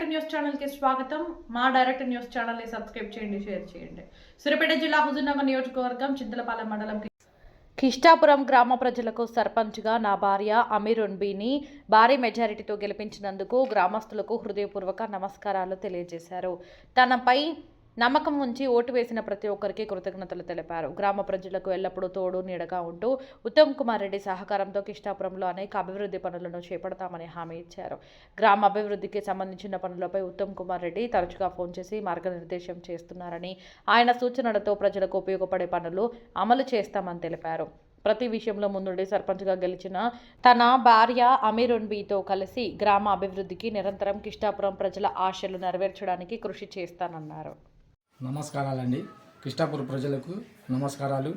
Direct news channel కి స్వాగతం. మా డైరెక్ట్ న్యూస్ ఛానల్ ని సబ్స్క్రైబ్ చేయండి, షేర్ చేయండి. సూర్యాపేట జిల్లా హుజూర్నగర్ నియోజకవర్గం చింతలపాలెం మండలం కిష్టాపురం గ్రామ ప్రజలకు సర్పంచ్గా నా భార్య అమీరున్బీని భారీ మెజారిటీతో గెలిపించినందుకు గ్రామస్తులకు హృదయపూర్వక నమస్కారాలు తెలియజేశారు. తనపై నమ్మకం ఉంచి ఓటు వేసిన ప్రతి ఒక్కరికి కృతజ్ఞతలు తెలిపారు. గ్రామ ప్రజలకు ఎల్లప్పుడూ తోడు నీడగా ఉంటూ ఉత్తమ్ కుమార్ రెడ్డి సహకారంతో కిష్టాపురంలో అనేక అభివృద్ధి పనులను చేపడతామని హామీ ఇచ్చారు. గ్రామ అభివృద్ధికి సంబంధించిన పనులపై ఉత్తమ్ కుమార్ రెడ్డి తరచుగా ఫోన్ చేసి మార్గనిర్దేశం చేస్తున్నారని, ఆయన సూచనలతో ప్రజలకు ఉపయోగపడే పనులు అమలు చేస్తామని తెలిపారు. ప్రతి విషయంలో ముందుండి సర్పంచ్గా గెలిచిన తన భార్య అమీరున్బీతో కలిసి గ్రామ అభివృద్ధికి నిరంతరం కిష్టాపురం ప్రజల ఆశలు నెరవేర్చడానికి కృషి చేస్తానన్నారు. నమస్కారాలండి. కిష్టాపురం ప్రజలకు నమస్కారాలు.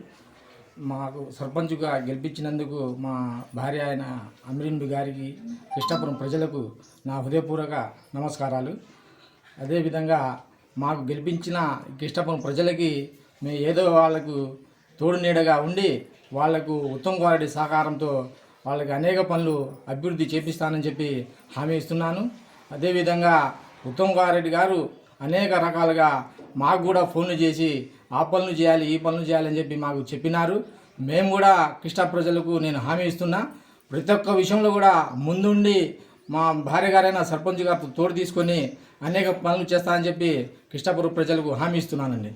మాకు సర్పంచ్గా గెలిపించినందుకు మా భార్య అయిన అమీరున్బీ గారికి, కిష్టాపురం ప్రజలకు నా హృదయపూర్వక నమస్కారాలు. అదేవిధంగా మాకు గెలిపించిన కిష్టాపురం ప్రజలకి మేము ఏదో వాళ్ళకు తోడు నీడగా ఉండి వాళ్లకు ఉత్తమ్ కుమార్ రెడ్డి సహకారంతో వాళ్ళకి అనేక పనులు అభివృద్ధి చేపిస్తానని చెప్పి హామీ ఇస్తున్నాను. అదేవిధంగా ఉత్తమ్ కుమార్ రెడ్డి గారు అనేక రకాలుగా మాకు కూడా ఫోన్లు చేసి ఆ పనులు చేయాలి, ఈ పనులు చేయాలని చెప్పి మాకు చెప్పినారు. మేము కూడా కిష్టా ప్రజలకు నేను హామీ ఇస్తున్నా. ప్రతి ఒక్క విషయంలో కూడా ముందుండి మా భార్య గారైన సర్పంచ్ గారు తోడు తీసుకొని అనేక పనులు చేస్తానని చెప్పి కిష్టాపురం ప్రజలకు హామీ ఇస్తున్నానండి.